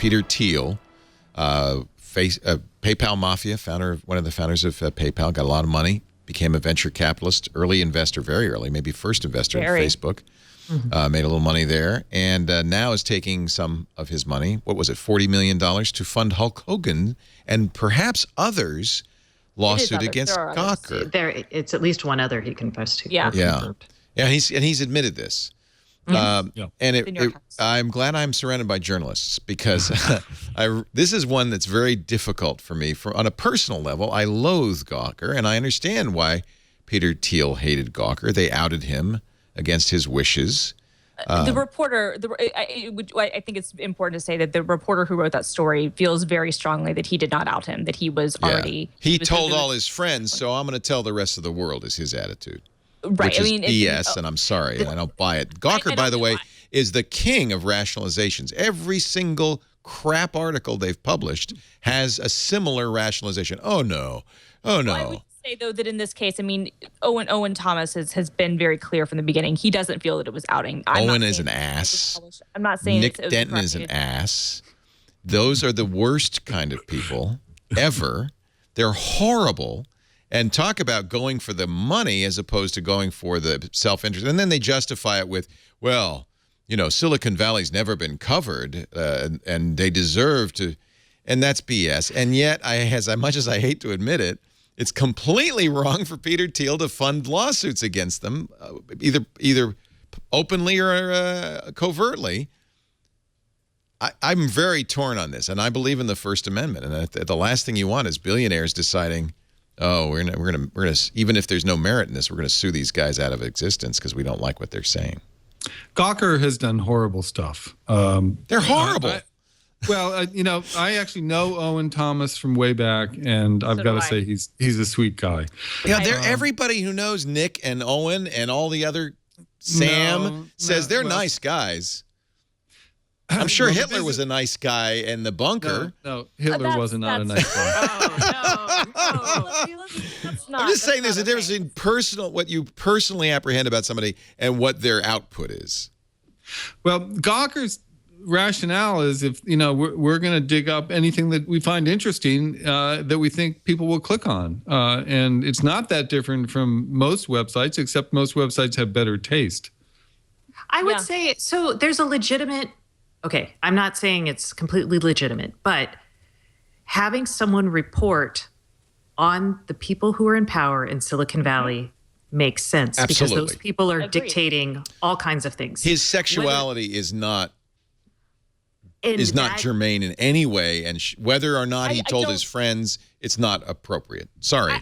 Peter Thiel, PayPal Mafia, one of the founders of PayPal, got a lot of money, became a venture capitalist, early investor, very early, maybe first investor in Facebook. Made a little money there, and now is taking some of his money, what was it, $40 million, to fund Hulk Hogan and perhaps others' lawsuit against Gawker. It's at least one other he confessed to. Yeah. He's admitted this. And I'm glad I'm surrounded by journalists because this is one that's very difficult for me. On a personal level, I loathe Gawker, and I understand why Peter Thiel hated Gawker. They outed him against his wishes. The reporter, I think it's important to say that the reporter who wrote that story feels very strongly that he did not out him, that he was already... He told all his friends, so I'm going to tell the rest of the world, is his attitude. Right. Which is BS, and I'm sorry, I don't buy it. Gawker, by the way, is the king of rationalizations. Every single crap article they've published has a similar rationalization. Oh, no. Oh, no. Well, I would say, though, that in this case, I mean, Owen Thomas has been very clear from the beginning. He doesn't feel that it was outing. Owen is an ass. I'm not saying Nick Denton is an ass. Those are the worst kind of people ever. They're horrible. And talk about going for the money as opposed to going for the self-interest. And then they justify it with, well, you know, Silicon Valley's never been covered, and they deserve to, and that's BS. And yet, as much as I hate to admit it, it's completely wrong for Peter Thiel to fund lawsuits against them, either openly or covertly. I'm very torn on this, and I believe in the First Amendment. And the last thing you want is billionaires deciding, oh, we're gonna even if there's no merit in this, we're gonna sue these guys out of existence because we don't like what they're saying. Gawker has done horrible stuff. They're horrible. You know, I actually know Owen Thomas from way back, and I've got to say he's a sweet guy. Yeah, everybody who knows Nick and Owen and all the other Sam says they're nice guys. I'm sure Hitler was a nice guy in the bunker. No, Hitler was not a nice guy. That's not. I'm just saying there's a difference between what you personally apprehend about somebody and what their output is. Well, Gawker's rationale is if, you know, we're going to dig up anything that we find interesting that we think people will click on. And it's not that different from most websites, except most websites have better taste. I would say, so there's a legitimate... Okay, I'm not saying it's completely legitimate, but having someone report on the people who are in power in Silicon Valley makes sense. Absolutely. Because those people are dictating all kinds of things. His sexuality is not germane in any way, and whether or not he told his friends, it's not appropriate. Sorry.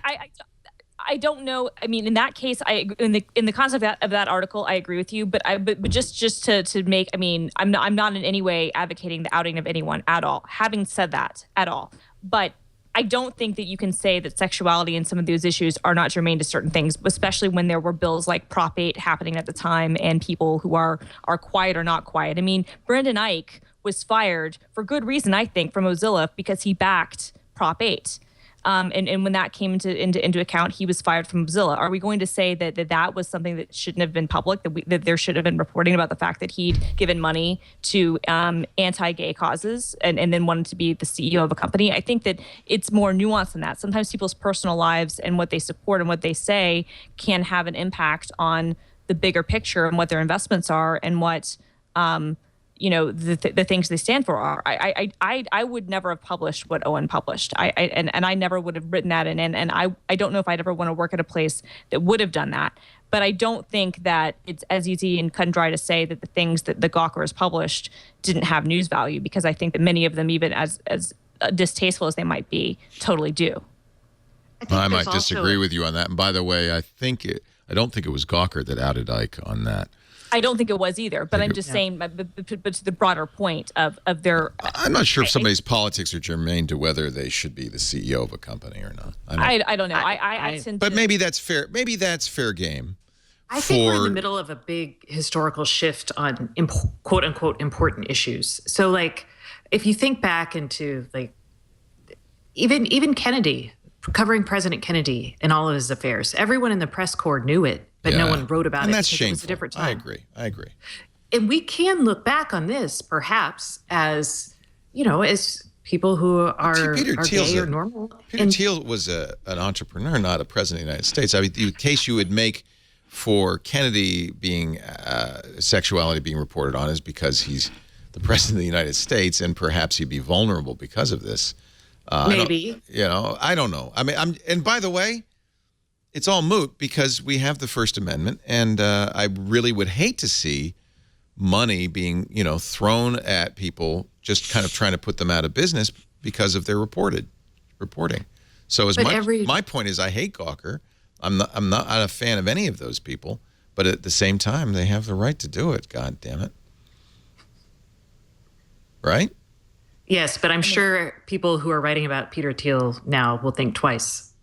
I don't know. I mean, in that case, in the concept of that article, I agree with you. But just to make, I mean, I'm not in any way advocating the outing of anyone at all. Having said that, at all, but I don't think that you can say that sexuality and some of those issues are not germane to certain things, especially when there were bills like Prop 8 happening at the time and people who are quiet or not quiet. I mean, Brendan Eich was fired for good reason, I think, from Mozilla because he backed Prop 8. And when that came into account, he was fired from Mozilla. Are we going to say that was something that shouldn't have been public, that there should have been reporting about the fact that he'd given money to anti-gay causes and then wanted to be the CEO of a company? I think that it's more nuanced than that. Sometimes people's personal lives and what they support and what they say can have an impact on the bigger picture and what their investments are and what you know, the things they stand for are. I would never have published what Owen published. And I never would have written that and I don't know if I'd ever want to work at a place that would have done that. But I don't think that it's as easy and cut and dry to say that the things that the Gawker has published didn't have news value, because I think that many of them, even as distasteful as they might be, totally do. I might disagree with you on that. And by the way, I don't think it was Gawker that outed Eich on that. I don't think it was either, but I'm just saying, but to the broader point of their... I'm not sure if somebody's politics are germane to whether they should be the CEO of a company or not. I don't know. I tend but maybe that's fair. Maybe that's fair game. I think we're in the middle of a big historical shift on quote unquote important issues. So like, if you think back into like, even Kennedy, covering President Kennedy and all of his affairs, everyone in the press corps knew it. But no one wrote about it. And that's shameful. It was a different time. I agree. And we can look back on this, perhaps, as as people who are gay or normal. Peter Thiel was an entrepreneur, not a president of the United States. I mean, the case you would make for Kennedy being sexuality being reported on is because he's the president of the United States, and perhaps he'd be vulnerable because of this. Maybe. I don't know. I mean, and by the way, it's all moot because we have the First Amendment, and I really would hate to see money being, thrown at people just kind of trying to put them out of business because of their reporting. So my point is, I hate Gawker. I'm not a fan of any of those people, but at the same time, they have the right to do it. God damn it. Right? Yes, but I'm sure people who are writing about Peter Thiel now will think twice.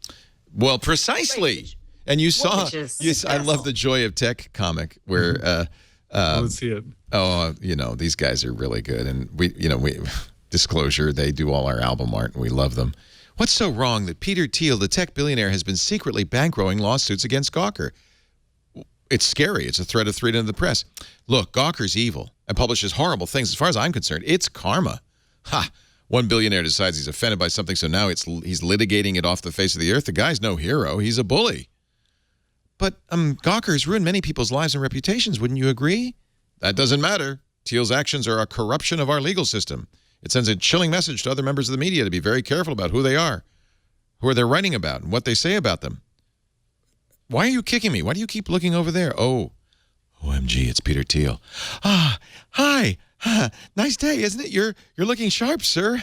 Well, precisely. And you saw, I love the Joy of Tech comic where, let's see it. Oh, these guys are really good. And we disclosure, they do all our album art and we love them. What's so wrong that Peter Thiel, the tech billionaire, has been secretly bankrolling lawsuits against Gawker? It's scary. It's a threat of freedom of the press. Look, Gawker's evil and publishes horrible things. As far as I'm concerned, it's karma. Ha! One billionaire decides he's offended by something, so now he's litigating it off the face of the earth. The guy's no hero. He's a bully. But Gawker has ruined many people's lives and reputations. Wouldn't you agree? That doesn't matter. Thiel's actions are a corruption of our legal system. It sends a chilling message to other members of the media to be very careful about who they are, who they're writing about, and what they say about them. Why are you kicking me? Why do you keep looking over there? Oh, OMG, it's Peter Thiel. Ah, hi. Nice day, isn't it? You're looking sharp, sir.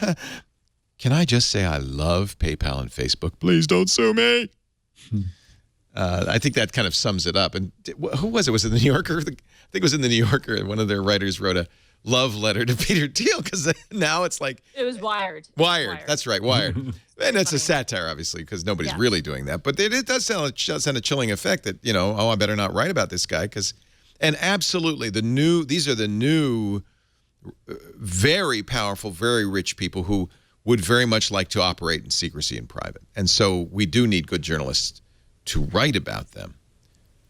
Can I just say I love PayPal and Facebook? Please don't sue me. I think that kind of sums it up. And who was it? Was it the New Yorker? I think it was in the New Yorker. And one of their writers wrote a love letter to Peter Thiel because now it's like... It was Wired. Wired. That's right, Wired. And it's a satire, obviously, because nobody's really doing that. But it does send a chilling effect that, I better not write about this guy. And absolutely, these are the new, very powerful, very rich people who would very much like to operate in secrecy and private. And so we do need good journalists to write about them.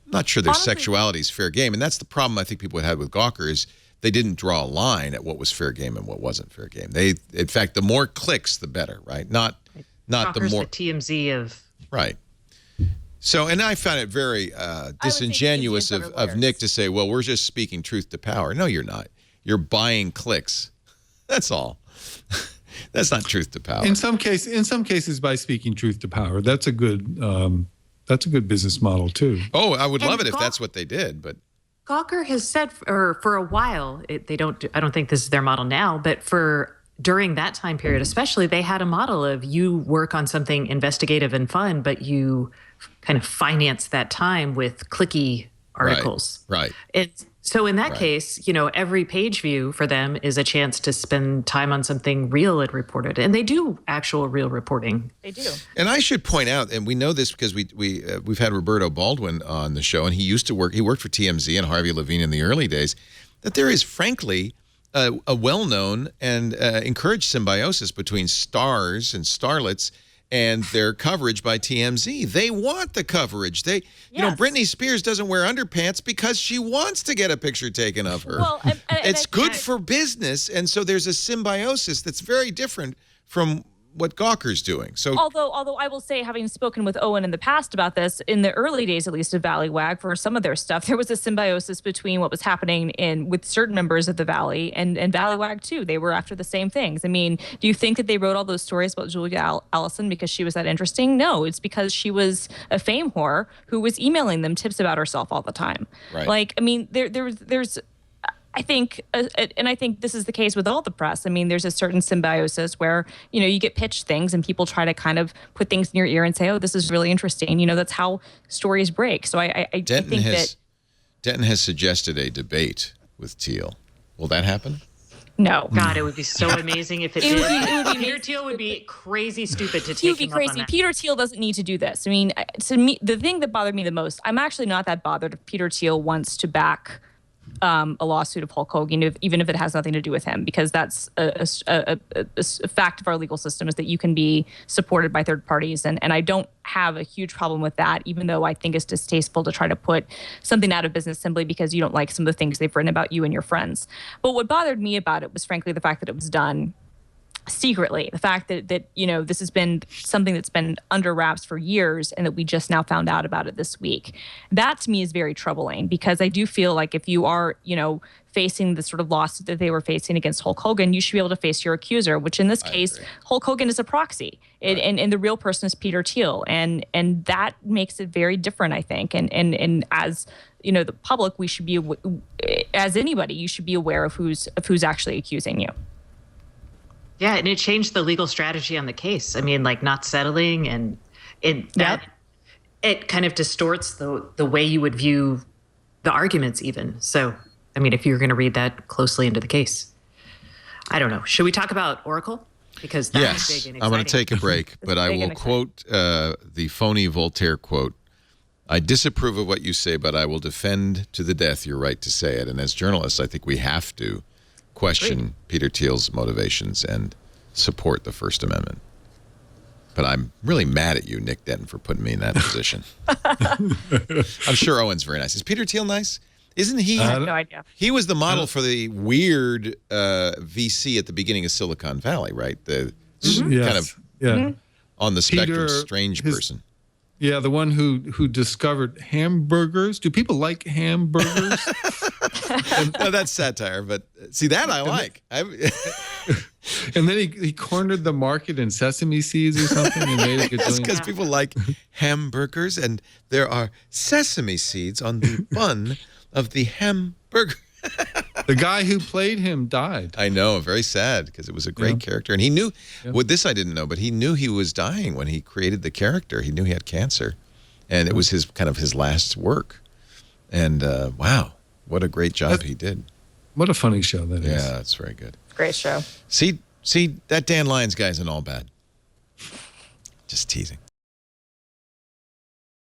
I'm not sure their sexuality is fair game. And that's the problem I think people had with Gawker is they didn't draw a line at what was fair game and what wasn't fair game. In fact, the more clicks, the better, right? Not Gawker's the more... the TMZ of... Right. So, and I found it very disingenuous of Nick to say, well, we're just speaking truth to power. No, you're not. You're buying clicks. That's all. That's not truth to power. In some cases, by speaking truth to power, that's a good business model too. Oh, I would love it if that's what they did, but Gawker has said for a while, I don't think this is their model now, but during that time period, especially, they had a model of you work on something investigative and fun, but you kind of finance that time with clicky articles. Right. So in that case, every page view for them is a chance to spend time on something real and reported. And they do actual real reporting. They do. And I should point out, and we know this because we've had Roberto Baldwin on the show, and he worked for TMZ and Harvey Levine in the early days, that there is, frankly, a well-known and encouraged symbiosis between stars and starlets and their coverage by TMZ. They want the coverage. Britney Spears doesn't wear underpants because she wants to get a picture taken of her. Well, it's good for business, and so there's a symbiosis that's very different from what Gawker's doing. So, although I will say, having spoken with Owen in the past about this, in the early days, at least of Valleywag, for some of their stuff, there was a symbiosis between what was happening with certain members of the Valley and Valleywag too. They were after the same things. I mean, do you think that they wrote all those stories about Julia Allison because she was that interesting? No, it's because she was a fame whore who was emailing them tips about herself all the time. Right. Like, I mean, there's I think, and I think this is the case with all the press. I mean, there's a certain symbiosis where, you get pitched things and people try to kind of put things in your ear and say, oh, this is really interesting. That's how stories break. So I think that Denton has suggested a debate with Thiel. Will that happen? No. God, it would be so amazing if it did. Peter Thiel would be crazy stupid to take him up on that. He would be crazy. Peter Thiel doesn't need to do this. I mean, to me, the thing that bothered me the most, I'm actually not that bothered if Peter Thiel wants to back a lawsuit of Hulk Hogan, even if it has nothing to do with him, because that's a fact of our legal system is that you can be supported by third parties. And I don't have a huge problem with that, even though I think it's distasteful to try to put something out of business simply because you don't like some of the things they've written about you and your friends. But what bothered me about it was, frankly, the fact that it was done secretly. The fact that this has been something that's been under wraps for years and that we just now found out about it this week. That to me is very troubling, because I do feel like if you are, facing the sort of lawsuit that they were facing against Hulk Hogan, you should be able to face your accuser, which in this case, Hulk Hogan is a proxy. And the real person is Peter Thiel. And that makes it very different, I think. And as the public, we should be, as anybody, you should be aware of who's actually accusing you. Yeah, and it changed the legal strategy on the case. I mean, like not settling, and it kind of distorts the way you would view the arguments even. So, I mean, if you're going to read that closely into the case, I don't know. Should we talk about Oracle? Because that's big and exciting. I'm going to take a break, but I will quote the phony Voltaire quote. I disapprove of what you say, but I will defend to the death your right to say it. And as journalists, I think we have to question Peter Thiel's motivations and support the First Amendment. But I'm really mad at you, Nick Denton, for putting me in that position. I'm sure Owen's very nice. Is Peter Thiel nice? Isn't he? I have no idea. He was the model for the weird VC at the beginning of Silicon Valley, right? The kind of on the spectrum, strange person. Yeah, the one who discovered hamburgers. Do people like hamburgers? No, that's satire, but see, that I like. And then he cornered the market in sesame seeds or something and made it Yes, because people like hamburgers, and there are sesame seeds on the bun of the hamburger. The guy who played him died. I know, very sad, because it was a great character. And he knew, this I didn't know, but he knew he was dying when he created the character. He knew he had cancer, and it was his last work. And wow, what a great job he did. What a funny show that is. Yeah, that's very good. Great show. See, that Dan Lyons guy isn't all bad. Just teasing.